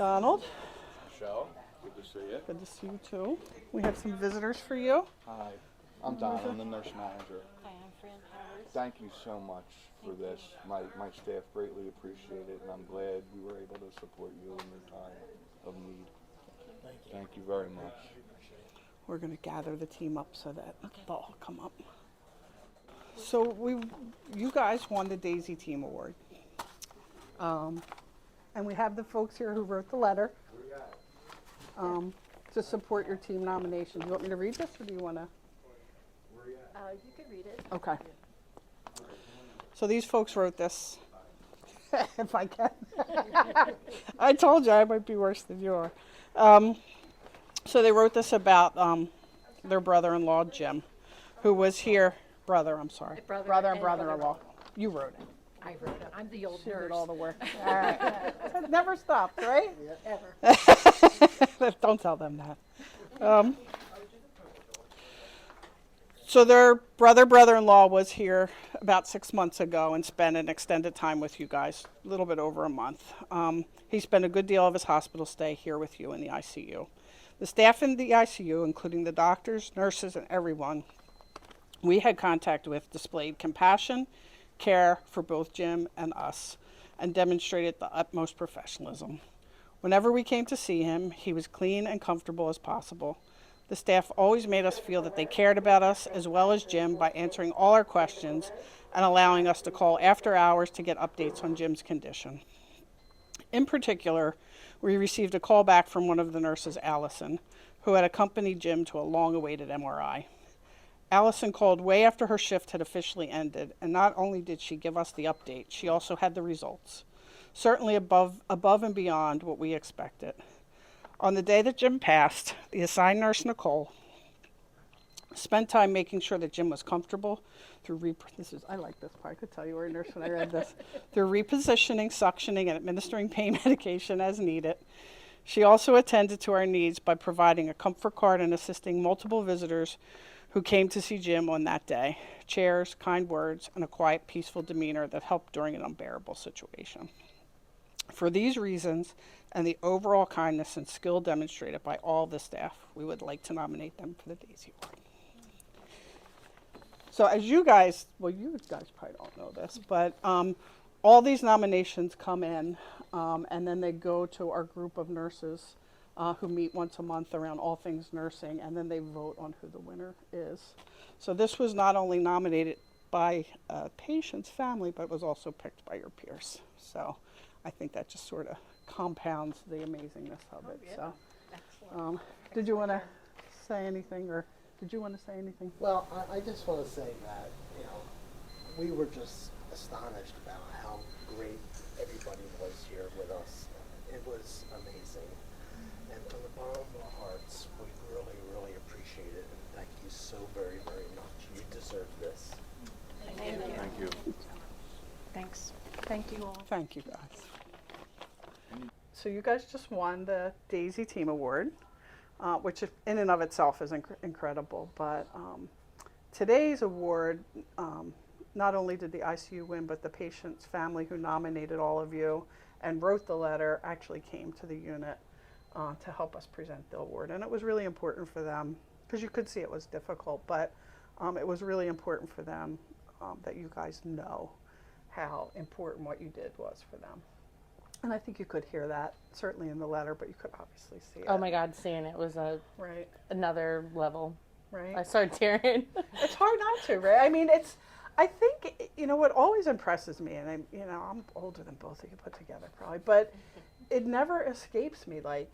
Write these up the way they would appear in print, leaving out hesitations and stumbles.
Donald. Michelle, good to see you. Good to see you too. We have some visitors for you. Hi, I'm Don. I'm the nurse manager. Hi, I'm Fran Howard. Thank you so much for this. My staff greatly appreciate it, and I'm glad we were able to support you in your time of need. Thank you very much. We're going to gather the team up so that they'll all come up. So you guys won the Daisy Team Award. And we have the folks here who wrote the letter to support your team nomination. Do you want me to read this, or do you want to? You can read it. Okay. So these folks wrote this, if I can. I told you I might be worse than you are. So they wrote this about their brother-in-law, Jim, who was here. Brother and brother-in-law. You wrote it. I wrote it. I'm the old She nurse. did all the work. All right. It never stops, right? Ever. Don't tell them that. So their brother-in-law was here about 6 months ago and spent an extended time with you guys, a little bit over a month. He spent a good deal of his hospital stay here with you in the ICU. The staff in the ICU, including the doctors, nurses, and everyone we had contact with, displayed compassion, care for both Jim and us, and demonstrated the utmost professionalism. Whenever we came to see him, he was clean and comfortable as possible. The staff always made us feel that they cared about us as well as Jim by answering all our questions and allowing us to call after hours to get updates on Jim's condition. In particular, we received a call back from one of the nurses, Allison, who had accompanied Jim to a long-awaited MRI. Allison called way after her shift had officially ended, and not only did she give us the update, she also had the results, certainly above and beyond what we expected. On the day that Jim passed, the assigned nurse, Nicole, spent time making sure that Jim was comfortable through I like this part. I could tell you were a nurse when I read this. Through repositioning, suctioning, and administering pain medication as needed. She also attended to our needs by providing a comfort card and assisting multiple visitors who came to see Jim on that day. Chairs, kind words, and a quiet, peaceful demeanor that helped during an unbearable situation. For these reasons, and the overall kindness and skill demonstrated by all the staff, we would like to nominate them for the Daisy Award. So as you guys probably don't know this, but all these nominations come in, and then they go to our group of nurses who meet once a month around all things nursing, and then they vote on who the winner is. So this was not only nominated by a patient's family, but was also picked by your peers. So I think that just sort of compounds the amazingness of it. Yeah. So, Excellent. did you want to say anything, or did you want to say anything? Well, I just want to say that, we were just astonished about how great everybody was here with us. It was amazing. And from the bottom of our hearts, we really, really appreciate it. And thank you so very, very much. You deserve this. Thank you. Thank you. Thanks. Thank you all. Thank you, guys. So you guys just won the Daisy Team Award, which in and of itself is incredible. But today's award, not only did the ICU win, but the patient's family who nominated all of you and wrote the letter actually came to the unit to help us present the award. And it was really important for them, because you could see it was difficult, but it was really important for them that you guys know how important what you did was for them. And I think you could hear that, certainly in the letter, but you could obviously see it. Oh my God, seeing it was Right, another level. right. I started tearing. It's hard not to, right? I mean, I think, what always impresses me, and I'm older than both of you put together probably, but it never escapes me, like,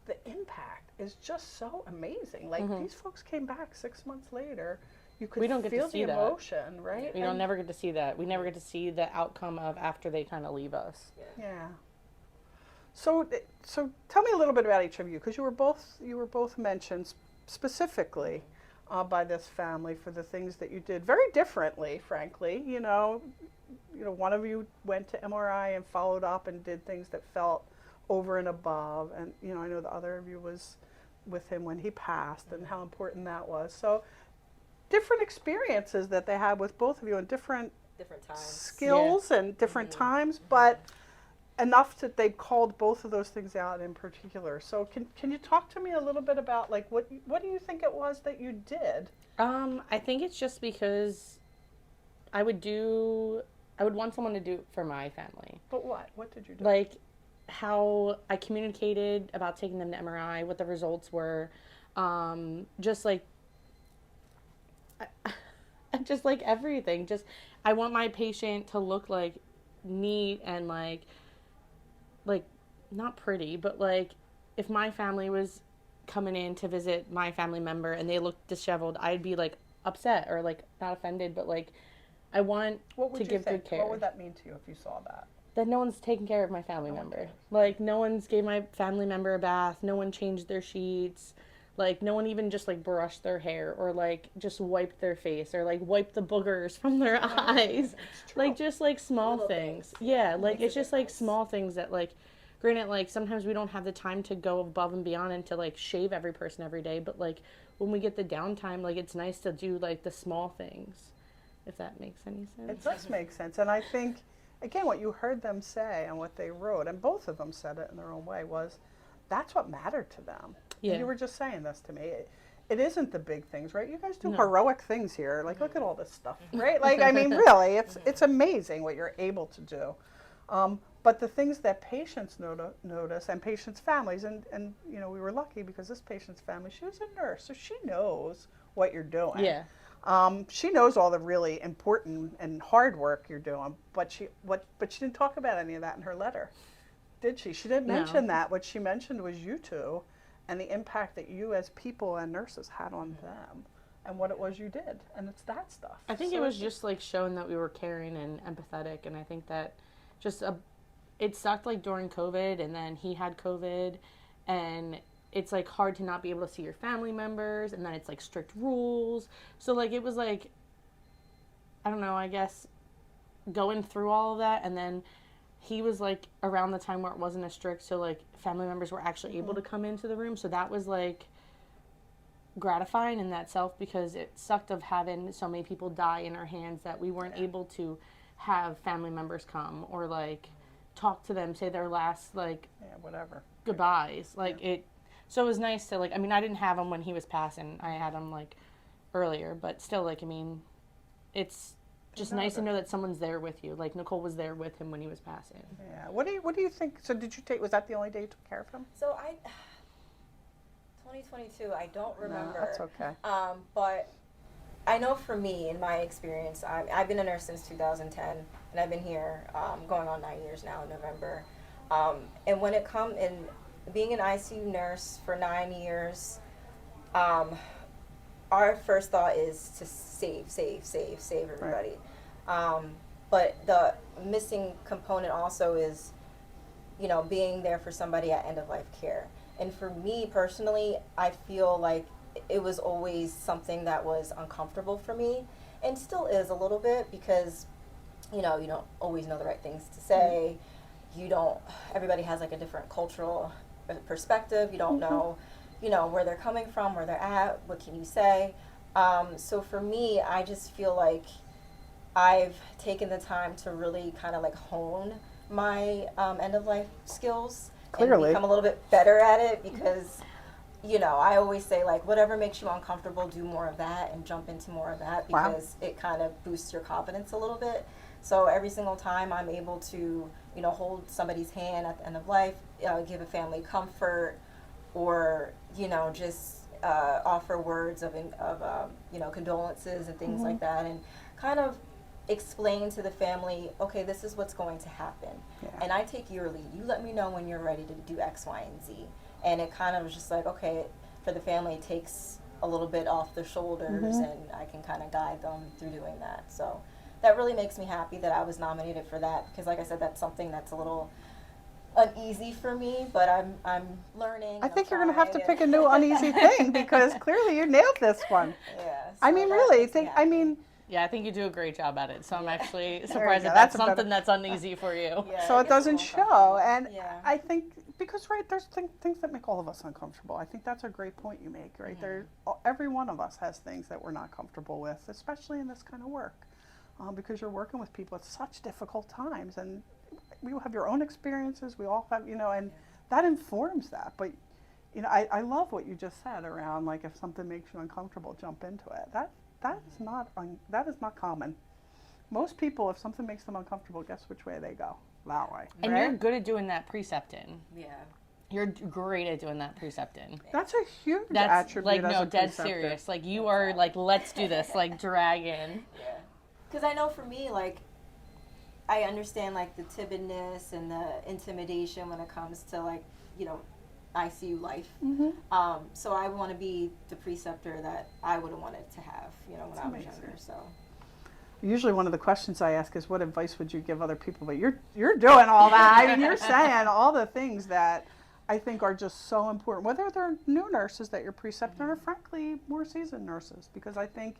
the impact is just so amazing. Like, these folks came back 6 months later. You could We don't get to feel see the that. emotion, right? We don't never get to see that. We never get to see the outcome of after they kind of leave us. Yeah. So tell me a little bit about each of you, because you were both mentioned specifically by this family for the things that you did very differently, frankly. One of you went to MRI and followed up and did things that felt over and above, and I know the other of you was with him when he passed and how important that was. So different experiences that they had with both of you, and different different times. skills and different times, but enough that they called both of those things out in particular. So can you talk to me a little bit about like what do you think it was that you did? I think it's just because I would want someone to do it for my family. But what did you do? Like how I communicated about taking them to MRI, what the results were, just like just like everything. Just I want my patient to look like neat and like not pretty, but like if my family was coming in to visit my family member and they looked disheveled, I'd be like upset or like not offended, but like I want What would to you give think? good care. What would that mean to you if you saw that? That no one's taking care of my family member. cares. Like no one's gave my family member a bath, no one changed their sheets, like no one even just like brushed their hair or like just wiped their face or like wiped the boogers from their eyes. Like just like small things. Yeah, like it's just like small things that like granted like sometimes we don't have the time to go above and beyond and to like shave every person every day, but like when we get the downtime, like it's nice to do like the small things. If that makes any sense. It does make sense. And I think, again, what you heard them say and what they wrote, and both of them said it in their own way, was that's what mattered to them. Yeah. And you were just saying this to me. It isn't the big things, right? You guys do No. heroic things here. Like, look at all this stuff, right? Like, I mean, really, it's amazing what you're able to do. But the things that patients notice and patients' families, and you know, we were lucky because this patient's family, she was a nurse, so she knows what you're doing. Yeah. She knows all the really important and hard work you're doing, but she didn't talk about any of that in her letter, did she? She didn't mention that. What she mentioned was you two, and the impact that you as people and nurses had on them, and what it was you did, and it's that stuff. I think So it was just like showing that we were caring and empathetic, and I think that just it sucked like during COVID, and then he had COVID, and it's like hard to not be able to see your family members, and then it's like strict rules. So like it was like, I don't know, I guess going through all of that, and then he was like around the time where it wasn't as strict, so like family members were actually able to come into the room, so that was like gratifying in that self, because it sucked of having so many people die in our hands that we weren't able to have family members come or like talk to them, say their last like whatever goodbyes, like it. So it was nice to like, I mean, I didn't have him when he was passing, I had him like earlier, but still, like, I mean, it's just nice to know that someone's there with you. Like Nicole was there with him when he was passing. Yeah. What do you think? So did you take? Was that the only day you took care of him? So 2022, I don't remember. No, that's okay. But I know for me, in my experience, I've been a nurse since 2010, and I've been here going on 9 years now in November. And when it comes in being an ICU nurse for 9 years, our first thought is to save everybody. Right. But the missing component also is, you know, being there for somebody at end of life care. And for me personally, I feel like it was always something that was uncomfortable for me, and still is a little bit, because, you know, you don't always know the right things to say. You don't, everybody has like a different cultural perspective. You don't know, you know, where they're coming from, where they're at, what can you say. So for me, I just feel like I've taken the time to really kind of like hone my end of life skills. Clearly. And become a little bit better at it, because, you know, I always say, like, whatever makes you uncomfortable, do more of that and jump into more of that, because it kind of boosts your confidence a little bit. So every single time I'm able to, you know, hold somebody's hand at the end of life, give a family comfort, or, you know, just offer words of you know, condolences and things like that, and kind of explain to the family, okay, this is what's going to happen. Yeah. And I take your lead. You let me know when you're ready to do X, Y, and Z. And it kind of was just like, okay, for the family, it takes a little bit off their shoulders, and I can kind of guide them through doing that. So that really makes me happy that I was nominated for that, because like I said, that's something that's a little uneasy for me, but I'm learning. I think you're going to have to pick a new uneasy thing, because clearly you nailed this one. Yeah. So I mean, really, yeah, I think you do a great job at it. So I'm actually surprised that That's that's something that's uneasy for you. Yeah, so it doesn't show. And I think, because, right, there's things that make all of us uncomfortable. I think that's a great point you make, right? Every one of us has things that we're not comfortable with, especially in this kind of work, because you're working with people at such difficult times. And we all have your own experiences. We all have, and that informs that. But, I love what you just said around, like, if something makes you uncomfortable, jump into it. That is not common. Most people, if something makes them uncomfortable, guess which way they go? That way. And right? you're good at doing that precepting. Yeah. You're great at doing that precepting. That's a huge That's attribute. like, as no, a dead preceptor. serious. Like, you are like, let's do this, like, dragon. Yeah. Because I know for me, like, I understand, like, the timidness and the intimidation when it comes to, like, ICU life. So I want to be the preceptor that I would have wanted to have, when I was amazing. younger. So. Usually one of the questions I ask is, what advice would you give other people? But you're doing all that. I mean, you're saying all the things that I think are just so important, whether they're new nurses that you're precepting or frankly more seasoned nurses, because I think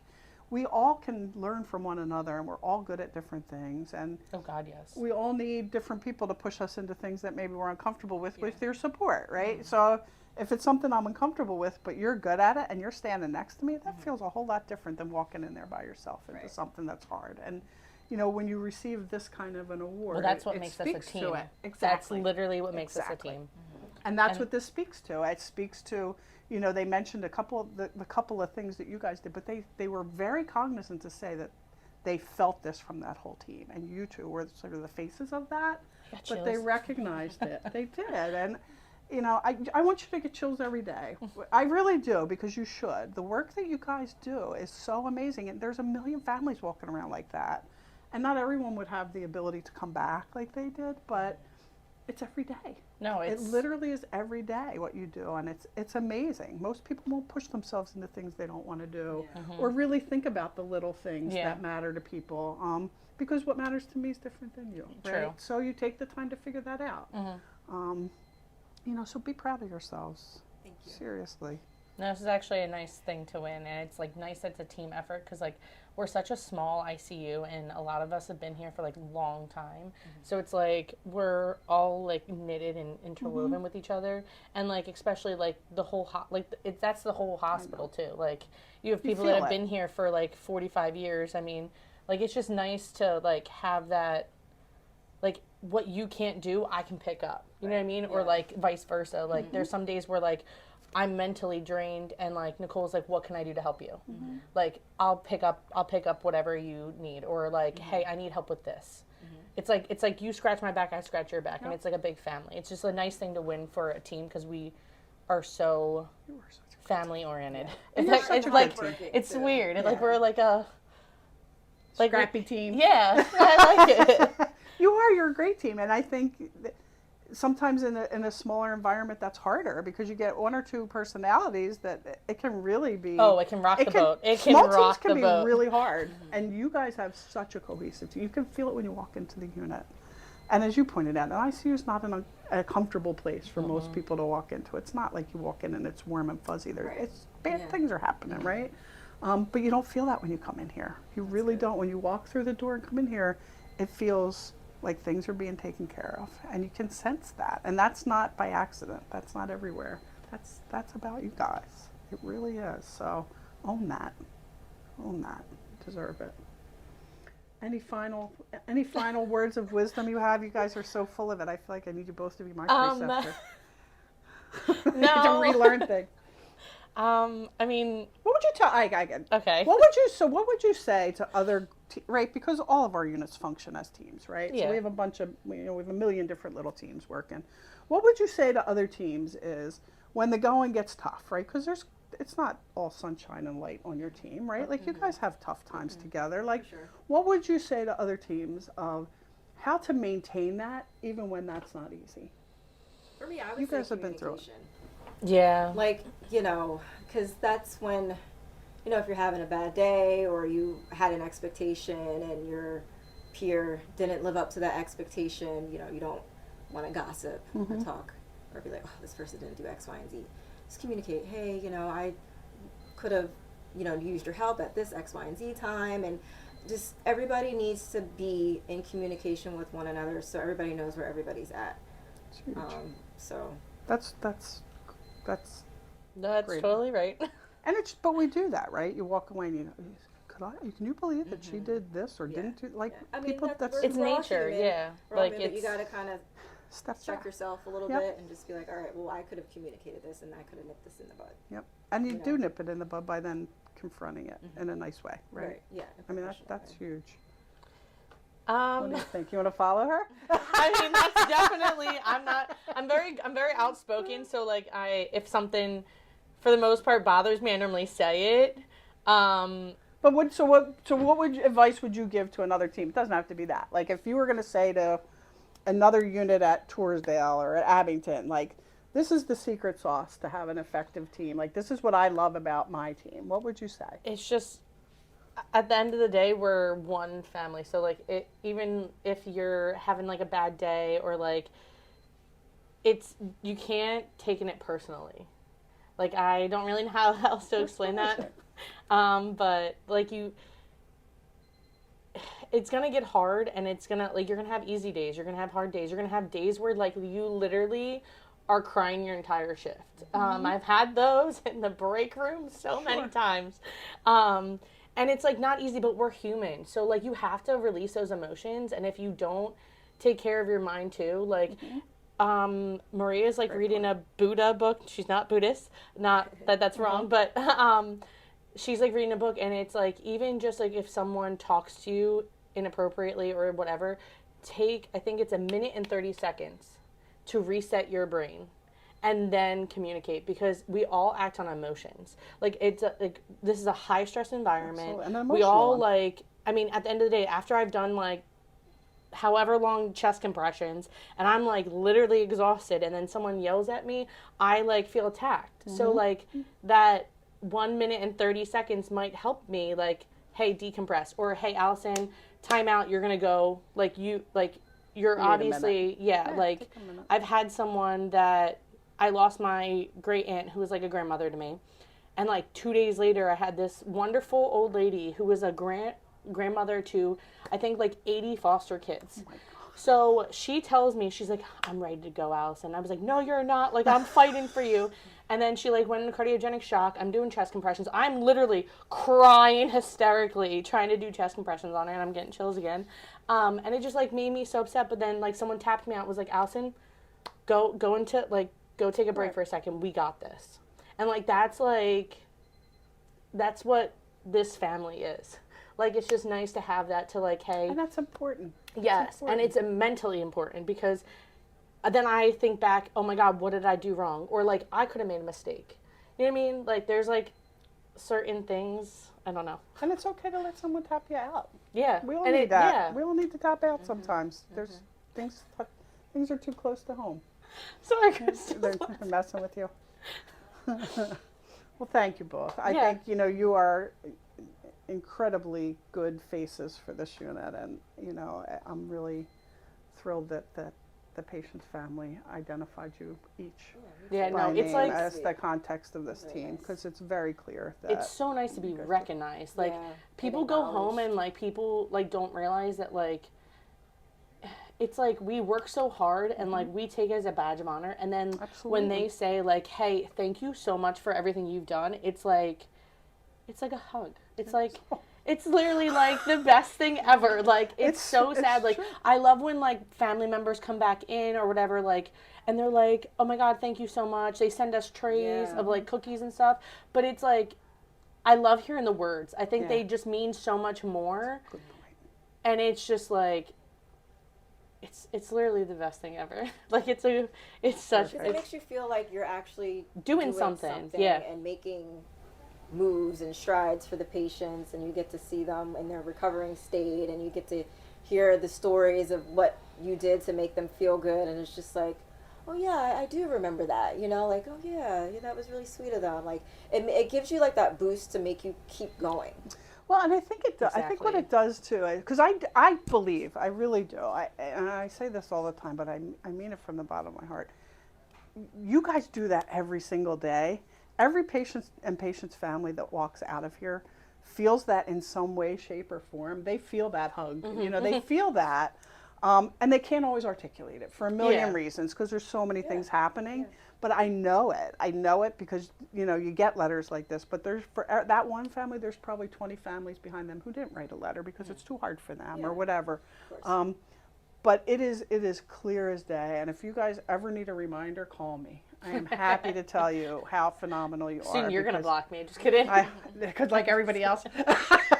we all can learn from one another and we're all good at different things. And Oh, God, yes. we all need different people to push us into things that maybe we're uncomfortable with their support, right? So if it's something I'm uncomfortable with, but you're good at it and you're standing next to me, that feels a whole lot different than walking in there by yourself into something that's hard. And, when you receive this kind of an award, Well, that's what it makes us a speaks team. to it. That's Exactly. literally what makes us a Exactly. team. And that's And- what this speaks to. It speaks to, they mentioned the couple of things that you guys did, but they were very cognizant to say that they felt this from that whole team. And you two were sort of the faces of that, got but they chills. recognized it. They did. And, I want you to get chills every day. I really do, because you should. The work that you guys do is so amazing. And there's a million families walking around like that. And not everyone would have the ability to come back like they did, but it's every day. No, It it's literally is every day what you do, and it's amazing. Most people won't push themselves into things they don't want to do, or really think about the little things Yeah. that matter to people. Because what matters to me is different than you, right? True. So you take the time to figure that out. So be proud of yourselves. Thank you. Seriously. No, this is actually a nice thing to win, and it's like nice that it's a team effort because like we're such a small ICU, and a lot of us have been here for like a long time. So it's like we're all like knitted and interwoven with each other, and like especially like the whole that's the whole hospital too. Like you have people that feel have it. been here for like 45 years. I mean, like it's just nice to like have that. Like what you can't do, I can pick up. You know what I mean? Or like vice versa. Like there's some days where like I'm mentally drained and like Nicole's like, what can I do to help you? Like I'll pick up whatever you need, or like, hey, I need help with this. It's like you scratch my back, I scratch your back, and it's like a big family. It's just a nice thing to win for a team because we are so family oriented. And It's you're like such a it's good like team. it's weird. It's like we're like a Scrappy team. Yeah, I like it. You're a great team, and I think that sometimes in a smaller environment that's harder because you get one or two personalities that it can really be. Oh, it can rock the boat. It can small rock teams can the boat. be really hard, and you guys have such a cohesive team. You can feel it when you walk into the unit, and as you pointed out, an ICU is not a comfortable place for most people to walk into. It's not like you walk in and it's warm and fuzzy. There, it's bad things are happening, right? But you don't feel that when you come in here. You really don't. When you walk through the door and come in here, it feels like things are being taken care of, and you can sense that, and that's not by accident. That's not everywhere. That's about you guys. It really is. So own that. Deserve it. Any final words of wisdom you have? You guys are so full of it. I feel like I need you both to be my preceptor. I need to relearn things. I mean, What would you tell? I get. okay. What would you say to other right? Because all of our units function as teams, right? Yeah. So we have a bunch of we have a million different little teams working. What would you say to other teams is when the going gets tough, right? Because it's not all sunshine and light on your team, right? Like you guys have tough times together. Like, what would you say to other teams of how to maintain that even when that's not easy? For me, I would You say guys have been through it. communication. Yeah. Like, because that's when, if you're having a bad day or you had an expectation and your peer didn't live up to that expectation, you don't want to gossip or talk or be like, oh, this person didn't do X, Y, and Z. Just communicate, hey, I could have, used your help at this X, Y, and Z time. And just everybody needs to be in communication with one another so everybody knows where everybody's at. It's huge. So That's That's Great. totally right. And but we do that, right? You walk away and Can you believe that she did this or didn't do, like, I mean, people, that's we're- It's we're all nature, human. yeah. We're all Like, human, but you it's- got to kind of stuff. check yourself a little Yep. bit and just be like, all right, well, I could have communicated this and I could have nipped this in the bud. Yep. And you You do know. nip it in the bud by then confronting it in a nice way, right? Yeah. I mean, that's huge. What do Um, you think? You want to follow her? I mean, that's definitely. I'm very outspoken. So like, if something, for the most part, bothers me, I normally say it. But what advice would you give to another team? It doesn't have to be that. Like, if you were going to say to another unit at Torresdale or at Abington, like, this is the secret sauce to have an effective team. Like, this is what I love about my team. What would you say? It's just, at the end of the day, we're one family. So like, even if you're having like a bad day or like, you can't take it personally. Like, I don't really know how else to explain that. But like it's gonna get hard, and it's gonna, like, you're gonna have easy days, you're gonna have hard days, you're gonna have days where like you literally are crying your entire shift. I've had those in the break room so many times. And it's like not easy, but we're human. So like, you have to release those emotions, and if you don't take care of your mind too, like Maria's like reading a Buddha book. She's not Buddhist, not that that's wrong, but she's like reading a book, and it's like, even just like if someone talks to you inappropriately or whatever, I think it's a minute and 30 seconds to reset your brain and then communicate, because we all act on emotions. Like, this is a high stress environment. Absolutely. And We all emotional one. like, I mean, at the end of the day, after I've done like however long chest compressions and I'm like literally exhausted, and then someone yells at me, I like feel attacked. So like, that 1 minute and 30 seconds might help me, like, hey, decompress, or hey, Allison, time out, you're gonna go, like, you're a obviously, like, take a minute. I've had someone that I lost my great aunt, who was like a grandmother to me, and like 2 days later I had this wonderful old lady who was a grandmother to, I think, like 80 foster kids. So she tells me, she's like, I'm ready to go, Allison. I was like, no, you're not. Like, I'm fighting for you. And then she like went into cardiogenic shock. I'm doing chest compressions. I'm literally crying hysterically trying to do chest compressions on her, and I'm getting chills again. And it just like made me so upset. But then like someone tapped me out, was like, Allison, go take a break for a second. We got this. And like, that's what this family is. Like, it's just nice to have that, to like, hey. And that's important. Yes, and it's mentally important, because then I think back, oh my God, what did I do wrong? Or like, I could have made a mistake. You know what I mean? Like, there's like certain things, I don't know. And it's okay to let someone tap you out. Yeah. We all and need that. Yeah. We all need to tap out sometimes. There's things are too close to home. Sorry, Crystal. They're messing with you. Well, thank you both. I Yeah. think, you are incredibly good faces for this unit, and I'm really thrilled that the patient's family identified you each Yeah, by no, name it's like, as the context of this team, because it's very clear that it's so nice to be recognized. Like, people go home and like, people like don't realize that, like, it's like, we work so hard, and like, we take it as a badge of honor, and then when they say like, hey, thank you so much for everything you've done, it's like a hug. It's like, it's literally like the best thing ever. Like, it's so sad. Like, true. I love when like family members come back in or whatever, like, and they're like, oh my God, thank you so much. They send us trays of like cookies and stuff. But it's like, I love hearing the words. I think they just mean so much more. Good point. And it's just like, it's literally the best thing ever. Like, it's such, Because it makes you feel like you're actually doing something. Yeah. and making moves and strides for the patients, and you get to see them in their recovering state, and you get to hear the stories of what you did to make them feel good, and it's just like, oh yeah, I do remember that, like, oh yeah, that was really sweet of them. Like, it gives you like that boost to make you keep going. Well, and I think it does. I think what Exactly. it does too, because I believe, I really do. And I say this all the time, but I mean it from the bottom of my heart. You guys do that every single day. Every patient and patient's family that walks out of here feels that in some way, shape, or form. They feel that hug. They feel that. And they can't always articulate it for a million reasons, because there's so many things happening. but I know it. I know it because, you know, you get letters like this, but there's, for that one family, there's probably 20 families behind them who didn't write a letter because it's too hard for them or whatever. But it is clear as day, and if you guys ever need a reminder, call me. I am happy to tell you how phenomenal you are. Soon you're gonna because block me. Just kidding. Because like everybody else.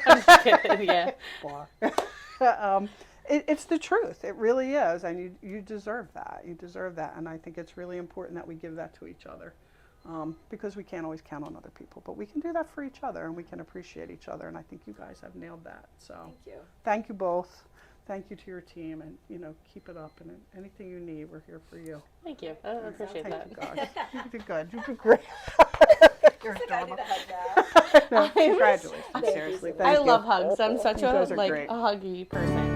I'm just kidding. Yeah. It's the truth. It really is, and you deserve that. You deserve that, and I think it's really important that we give that to each other, because we can't always count on other people, but we can do that for each other, and we can appreciate each other. And I think you guys have nailed that. So thank you both. Thank you to your team, and you know, keep it up. And anything you need, we're here for you. Thank you. I appreciate that. You guys. You did good. You did great. You're adorable. No, congratulations. Seriously, thank I you. love hugs. I'm such You a guys are like great. a huggy person.